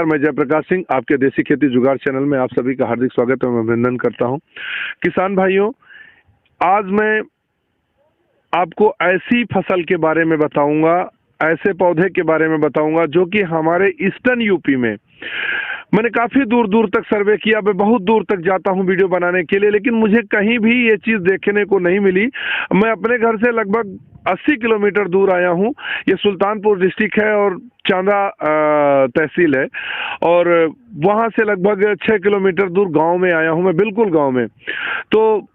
मैं जयप्रकाश सिंह, आपके देसी खेती जुगाड़ चैनल में आप सभी का हार्दिक स्वागत एवं अभिनंदन करता हूं। किसान भाइयों, आज मैं आपको ऐसी फसल के बारे में बताऊंगा, ऐसे पौधे के बारे में बताऊंगा जो कि हमारे ईस्टर्न यूपी में, मैंने काफी दूर दूर तक सर्वे किया, मैं बहुत दूर तक जाता हूं वीडियो बनाने के लिए, लेकिन मुझे कहीं भी ये चीज देखने को नहीं मिली। मैं अपने घर से लगभग 80 किलोमीटर दूर आया हूं। ये सुल्तानपुर डिस्ट्रिक्ट है और चांदा तहसील है, और वहां से लगभग 6 किलोमीटर दूर गांव में आया हूं मैं, बिल्कुल गांव में। तो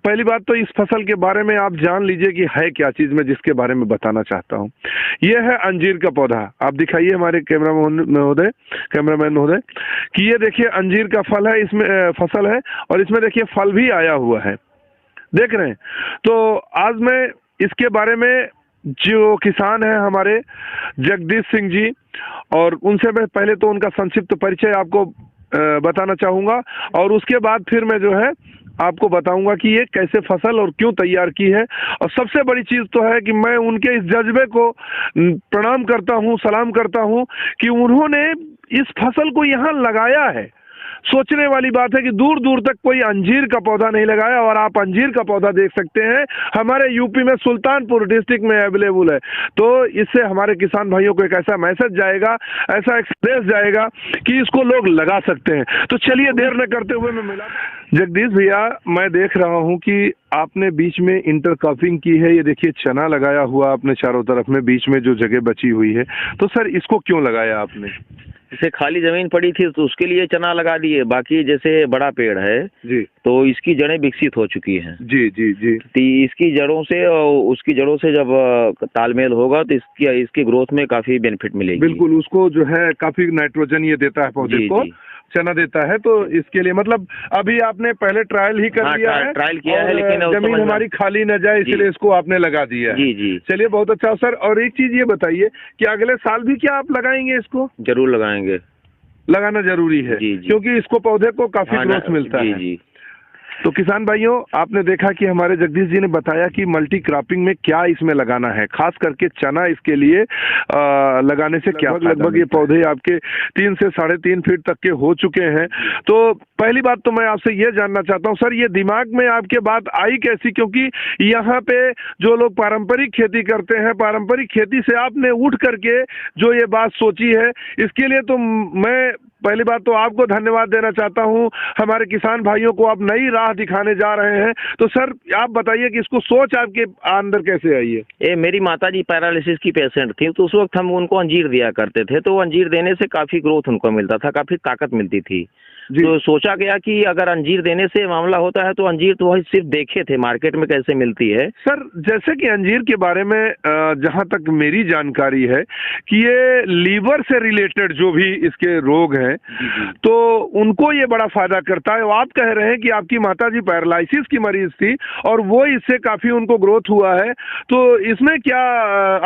पहली बात तो इस फसल के बारे में आप जान लीजिए कि है क्या चीज, मैं जिसके बारे में बताना चाहता हूं। यह है अंजीर का पौधा। आप दिखाइए हमारे कैमरामैन महोदय कि ये देखिए अंजीर का फल है, इसमें फसल है, और इसमें देखिए फल भी आया हुआ है, देख रहे हैं। तो आज मैं इसके बारे में, जो किसान है हमारे जगदीश सिंह जी, और उनसे मैं पहले तो उनका संक्षिप्त परिचय आपको बताना चाहूंगा, और उसके बाद फिर मैं जो है आपको बताऊंगा कि ये कैसे फसल और क्यों तैयार की है। और सबसे बड़ी चीज तो है कि मैं उनके इस जज्बे को प्रणाम करता हूं, सलाम करता हूं कि उन्होंने इस फसल को यहाँ लगाया है। सोचने वाली बात है कि दूर दूर तक कोई अंजीर का पौधा नहीं लगाया, और आप अंजीर का पौधा देख सकते हैं हमारे यूपी में सुल्तानपुर डिस्ट्रिक्ट में अवेलेबल है। तो इससे हमारे किसान भाइयों को एक ऐसा मैसेज जाएगा, ऐसा एक संदेश जाएगा कि इसको लोग लगा सकते हैं। तो चलिए देर न करते हुए मैं मिला जगदीश भैया, मैं देख रहा हूं कि आपने बीच में इंटरक्रॉपिंग की है। ये देखिए चना लगाया हुआ आपने चारों तरफ में, बीच में जो जगह बची हुई है। तो सर इसको क्यों लगाया आपने? जैसे खाली जमीन पड़ी थी तो उसके लिए चना लगा दिए। बाकी जैसे बड़ा पेड़ है जी, तो इसकी जड़ें विकसित हो चुकी हैं। जी जी जी। तो इसकी जड़ों से और उसकी जड़ों से जब तालमेल होगा तो इसकी ग्रोथ में काफी बेनिफिट मिलेगी। बिल्कुल, उसको जो है काफी नाइट्रोजन ये देता है पौधे को, चना देता है। तो इसके लिए मतलब अभी आपने पहले ट्रायल ही कर लिया है? ट्रायल किया है, लेकिन जमीन हमारी खाली न जाए इसलिए इसको आपने लगा दिया है। जी जी। चलिए बहुत अच्छा सर। और एक चीज ये बताइए कि अगले साल भी क्या आप लगाएंगे इसको? जरूर लगाएंगे, लगाना जरूरी है। जी जी। क्योंकि इसको पौधे को काफी ग्रोथ मिलता है। जी। तो किसान भाइयों, आपने देखा कि हमारे जगदीश जी ने बताया कि मल्टी क्रॉपिंग में क्या इसमें लगाना है, खास करके चना इसके लिए लगाने से क्या लगभग ये पौधे आपके 3 से 3.5 फीट तक के हो चुके हैं। तो पहली बात तो मैं आपसे ये जानना चाहता हूँ सर, ये दिमाग में आपके बात आई कैसी? क्योंकि यहाँ पे जो लोग पारंपरिक खेती करते हैं, पारंपरिक खेती से आपने उठ करके जो ये बात सोची है, इसके लिए तो मैं पहली बात तो आपको धन्यवाद देना चाहता हूं। हमारे किसान भाइयों को आप नई राह दिखाने जा रहे हैं। तो सर आप बताइए कि इसको सोच आपके अंदर कैसे आई है? ये मेरी माताजी पैरालिसिस की पेशेंट थी, तो उस वक्त हम उनको अंजीर दिया करते थे। तो अंजीर देने से काफी ग्रोथ उनको मिलता था, काफी ताकत मिलती थी। तो सोचा गया कि अगर अंजीर देने से मामला होता है तो अंजीर तो वही सिर्फ देखे थे मार्केट में कैसे मिलती है। सर जैसे कि अंजीर के बारे में जहां तक मेरी जानकारी है कि ये लीवर से रिलेटेड जो भी इसके रोग हैं तो उनको ये बड़ा फायदा करता है। आप कह रहे हैं कि आपकी माताजी पैरालिसिस की मरीज थी और वो इससे काफी उनको ग्रोथ हुआ है, तो इसमें क्या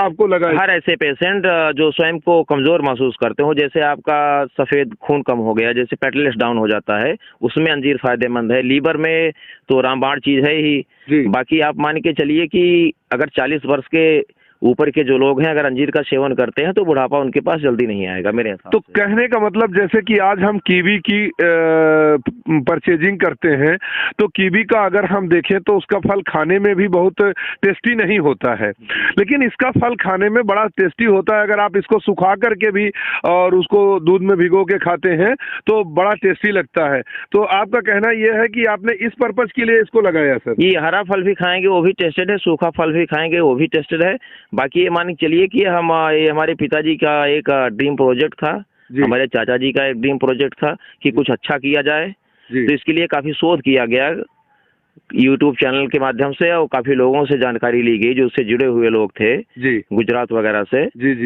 आपको लगा? हर ऐसे पेशेंट जो स्वयं को कमजोर महसूस करते हो, जैसे आपका सफेद खून कम हो गया, जैसे प्लेटलेट्स डाउन हो जाता है, उसमें अंजीर फायदेमंद है। लीवर में तो रामबाण चीज है ही। बाकी आप मान के चलिए कि अगर 40 वर्ष के ऊपर के जो लोग हैं अगर अंजीर का सेवन करते हैं तो बुढ़ापा उनके पास जल्दी नहीं आएगा मेरे हिसाब से। तो कहने का मतलब जैसे कि आज हम कीवी की परचेजिंग करते हैं, तो कीवी का अगर हम देखें तो उसका फल खाने में भी बहुत टेस्टी नहीं होता है, लेकिन इसका फल खाने में बड़ा टेस्टी होता है। अगर आप इसको सुखा करके भी और उसको दूध में भिगो के खाते हैं तो बड़ा टेस्टी लगता है। तो आपका कहना यह है कि आपने इस पर्पज के लिए इसको लगाया? सर ये हरा फल भी खाएंगे वो भी टेस्टेड है, सूखा फल भी खाएंगे वो भी टेस्टेड है। बाकी ये मान के चलिए कि ये हमारे पिताजी का एक ड्रीम प्रोजेक्ट था, हमारे चाचा जी का एक ड्रीम प्रोजेक्ट था कि कुछ अच्छा किया जाए। तो इसके लिए काफी शोध किया गया यूट्यूब चैनल के माध्यम से, और काफी लोगों से जानकारी ली गई जो उससे जुड़े हुए लोग थे गुजरात वगैरह से।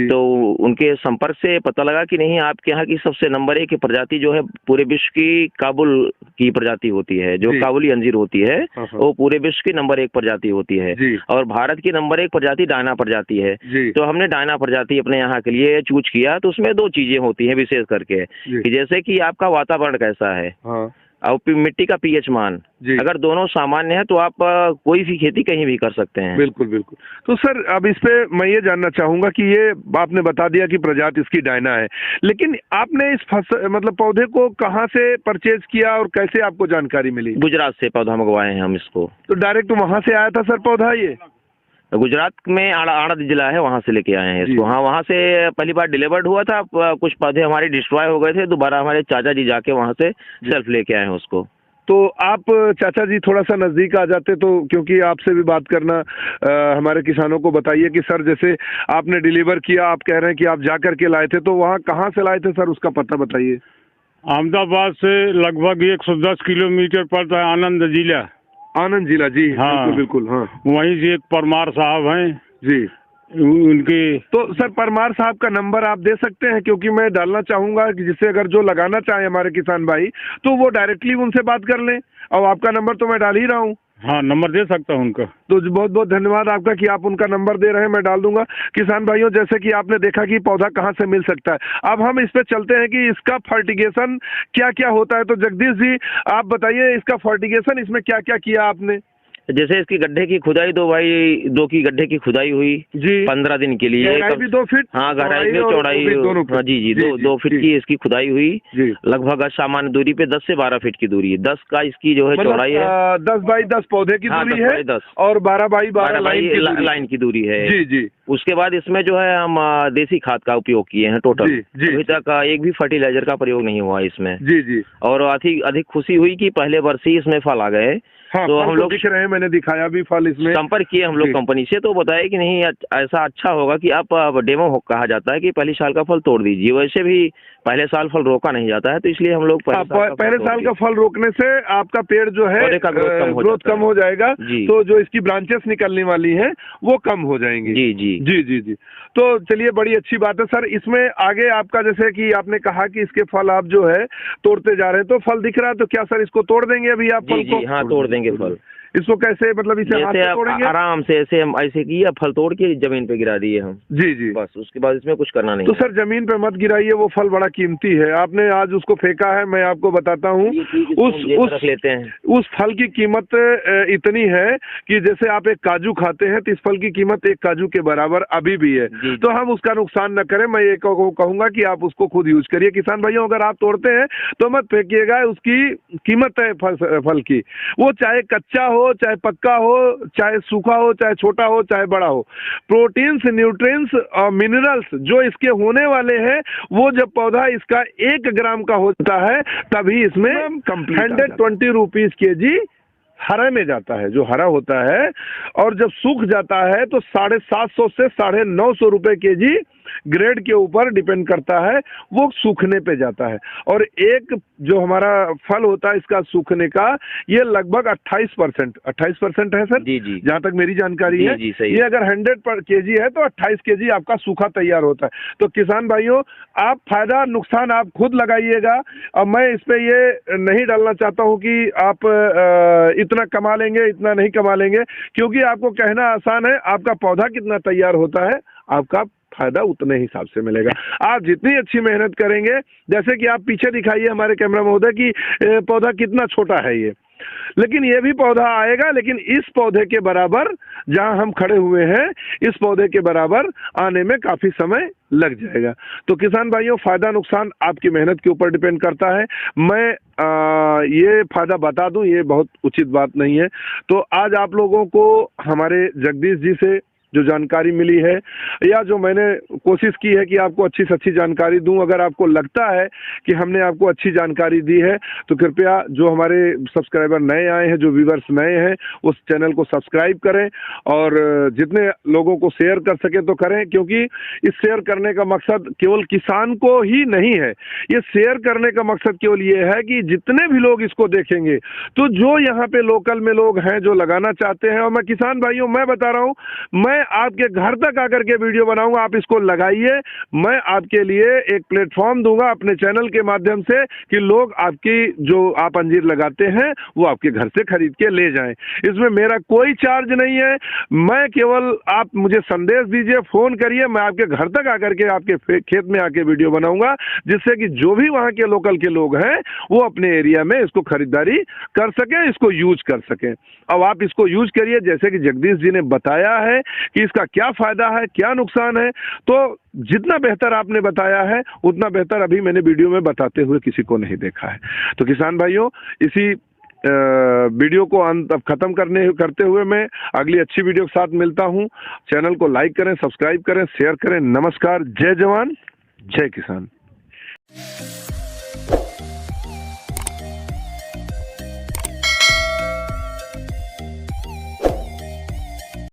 तो उनके संपर्क से पता लगा कि नहीं, आपके यहाँ की सबसे नंबर 1 की प्रजाति जो है पूरे विश्व की काबुल की प्रजाति होती है, जो काबुली अंजीर होती है वो पूरे विश्व की नंबर 1 प्रजाति होती है, और भारत की नंबर 1 प्रजाति डायना प्रजाति है। तो हमने डायना प्रजाति अपने यहाँ के लिए चूज किया। तो उसमें 2 चीजें होती है विशेष करके कि जैसे कि आपका वातावरण कैसा है, और मिट्टी का पीएच मान जी। अगर दोनों सामान्य है तो आप कोई भी खेती कहीं भी कर सकते हैं। बिल्कुल बिल्कुल। तो सर अब इस पे मैं ये जानना चाहूंगा कि ये आपने बता दिया कि प्रजाति इसकी डायना है, लेकिन आपने इस मतलब पौधे को कहाँ से परचेज किया और कैसे आपको जानकारी मिली? गुजरात से पौधा मंगवाए हैं हम इसको। तो डायरेक्ट वहां से आया था सर पौधा ये? गुजरात में आनंद जिला है, वहां से लेके आए हैं जी। इसको। हाँ, वहां से पहली बार डिलीवर्ड हुआ था, कुछ पौधे हमारे डिस्ट्रॉय हो गए थे, दोबारा हमारे चाचा जी जाके वहां से सेल्फ लेके आए हैं उसको। तो आप चाचा जी थोड़ा सा नजदीक आ जाते तो, क्योंकि आपसे भी बात करना हमारे किसानों को बताइए कि सर जैसे आपने डिलीवर किया, आप कह रहे हैं कि आप जा करके लाए थे, तो वहाँ कहाँ से लाए थे सर, उसका पता बताइए। अहमदाबाद से लगभग 110 किलोमीटर पड़ता है, आनंद जिला। आनंद जिला, जी हाँ बिल्कुल बिल्कुल। हाँ, वहीं से एक परमार साहब हैं जी, उनके। तो सर परमार साहब का नंबर आप दे सकते हैं, क्योंकि मैं डालना चाहूंगा कि जिससे अगर जो लगाना चाहे हमारे किसान भाई तो वो डायरेक्टली उनसे बात कर लें, और आपका नंबर तो मैं डाल ही रहा हूँ। हाँ, नंबर दे सकता हूँ उनका। तो बहुत बहुत धन्यवाद आपका कि आप उनका नंबर दे रहे हैं, मैं डाल दूंगा। किसान भाइयों, जैसे कि आपने देखा कि पौधा कहाँ से मिल सकता है, अब हम इस पे चलते हैं कि इसका फर्टिगेशन क्या क्या होता है। तो जगदीश जी आप बताइए, इसका फर्टिगेशन इसमें क्या क्या किया आपने? जैसे इसकी गड्ढे की खुदाई 2x2 की गड्ढे की खुदाई हुई जी, 15 दिन के लिए। गहराई भी 2 फीट, हाँ, गहराई भी चौड़ाई, हाँ जी जी, 2 फीट की इसकी खुदाई हुई। लगभग सामान्य दूरी पे 10 से 12 फीट की दूरी है। 10 का इसकी जो है चौड़ाई है, 10 बाई 10 पौधे की दूरी है, 10 और 12 बाई 12 लाइन की दूरी है। जी जी। उसके बाद इसमें जो है हम देसी खाद का उपयोग किए हैं टोटल। अभी तक एक भी फर्टिलाइजर का प्रयोग नहीं हुआ इसमें। जी जी। और अधिक खुशी हुई कि पहले वर्ष ही इसमें फल आ गए। हाँ, तो हम लोग दिख रहे हैं, मैंने दिखाया भी फल इसमें। संपर्क किए हम लोग कंपनी से, तो बताया कि नहीं ऐसा अच्छा होगा कि आप डेमो कहा जाता है कि पहली साल का फल तोड़ दीजिए। वैसे भी पहले साल फल रोका नहीं जाता है, तो इसलिए हम लोग पहले साल का फल रोकने से आपका पेड़ जो है ग्रोथ कम हो जाएगा, तो जो इसकी ब्रांचेस निकलने वाली है वो कम हो जाएंगी। जी जी जी जी जी। तो चलिए, बड़ी अच्छी बात है सर। इसमें आगे आपका, जैसे कि आपने कहा कि इसके फल आप जो है तोड़ते जा रहे हैं, तो फल दिख रहा है, तो क्या सर इसको तोड़ देंगे अभी आप फल को? हाँ, तोड़ देंगे फल। इसको कैसे, मतलब इसे हाथ से तोड़ेंगे? आराम से ऐसे हम ऐसे किया, फल तोड़ के जमीन पे गिरा दिए हम। जी जी, बस उसके बाद इसमें कुछ करना नहीं। तो सर जमीन पे मत गिराइए, वो फल बड़ा कीमती है। आपने आज उसको फेंका है, मैं आपको बताता हूँ उस फल की कीमत इतनी है कि जैसे आप एक काजू खाते हैं तो इस फल की कीमत एक काजू के बराबर अभी भी है। तो हम उसका नुकसान न करें, मैं ये कहूंगा कि आप उसको खुद यूज करिए। किसान भाइयों, अगर आप तोड़ते हैं तो मत फेंकिएगा, उसकी कीमत है फल की, वो चाहे कच्चा हो, चाहे पक्का हो, चाहे सूखा हो, चाहे छोटा हो, चाहे बड़ा हो। प्रोटीन्स, न्यूट्रिएंट्स और मिनरल्स जो इसके होने वाले हैं, वो जब पौधा इसका 1 ग्राम का होता है तभी इसमें 120 रुपीज केजी हरा में जाता है, जो हरा होता है। और जब सूख जाता है तो 750 से 950 रुपए केजी ग्रेड के ऊपर डिपेंड करता है, वो सूखने पे जाता है। और एक जो हमारा फल होता है इसका सूखने का, ये लगभग 28% है सर। जी जी, जहां तक मेरी जानकारी है। जी, सही। ये अगर 100 केजी है तो 28 केजी आपका सूखा तैयार होता है। तो किसान भाइयों, आप फायदा नुकसान आप खुद लगाइएगा। अब मैं इस पे ये नहीं डालना चाहता हूं कि आप इतना कमा लेंगे, इतना नहीं कमा लेंगे, क्योंकि आपको कहना आसान है, आपका पौधा कितना तैयार होता है आपका फायदा उतने हिसाब से मिलेगा। आप जितनी अच्छी मेहनत करेंगे, जैसे कि आप पीछे दिखाइए हमारे कैमरा महोदय कि पौधा कितना छोटा है ये, लेकिन ये भी पौधा आएगा, लेकिन इस पौधे के बराबर जहां हम खड़े हुए हैं, इस पौधे के बराबर आने में काफी समय लग जाएगा। तो किसान भाइयों, फायदा नुकसान आपकी मेहनत के ऊपर डिपेंड करता है। मैं ये फायदा बता दूं, ये बहुत उचित बात नहीं है। तो आज आप लोगों को हमारे जगदीश जी से जो जानकारी मिली है, या जो मैंने कोशिश की है कि आपको अच्छी से अच्छी जानकारी दूं, अगर आपको लगता है कि हमने आपको अच्छी जानकारी दी है, तो कृपया जो हमारे सब्सक्राइबर नए आए हैं, जो व्यूअर्स नए हैं, उस चैनल को सब्सक्राइब करें और जितने लोगों को शेयर कर सके तो करें, क्योंकि इस शेयर करने का मकसद केवल किसान को ही नहीं है। ये शेयर करने का मकसद केवल ये है कि जितने भी लोग इसको देखेंगे, तो जो यहाँ पे लोकल में लोग हैं जो लगाना चाहते हैं, और मैं किसान भाइयों, मैं बता रहा हूँ, मैं आपके घर तक आकर के वीडियो बनाऊंगा, आप इसको लगाइए। मैं आपके लिए एक प्लेटफॉर्म दूंगा अपने चैनल के माध्यम से कि लोग आपकी जो आप अंजीर लगाते हैं वो आपके घर से खरीद के ले जाएं। इसमें मेरा कोई चार्ज नहीं है, मैं केवल आप मुझे संदेश दीजिए, फोन करिए, मैं आपके घर तक आकर के आपके खेत में आके वीडियो बनाऊंगा, जिससे कि जो भी वहां के लोकल के लोग हैं वो अपने एरिया में इसको खरीदारी कर सकें, इसको यूज कर सकें। अब आप इसको यूज करिए, जैसे कि जगदीश जी ने बताया है कि इसका क्या फायदा है, क्या नुकसान है, तो जितना बेहतर आपने बताया है उतना बेहतर अभी मैंने वीडियो में बताते हुए किसी को नहीं देखा है। तो किसान भाइयों, इसी वीडियो को अंत अब खत्म करते हुए मैं अगली अच्छी वीडियो के साथ मिलता हूं। चैनल को लाइक करें, सब्सक्राइब करें, शेयर करें। नमस्कार, जय जवान, जय किसान।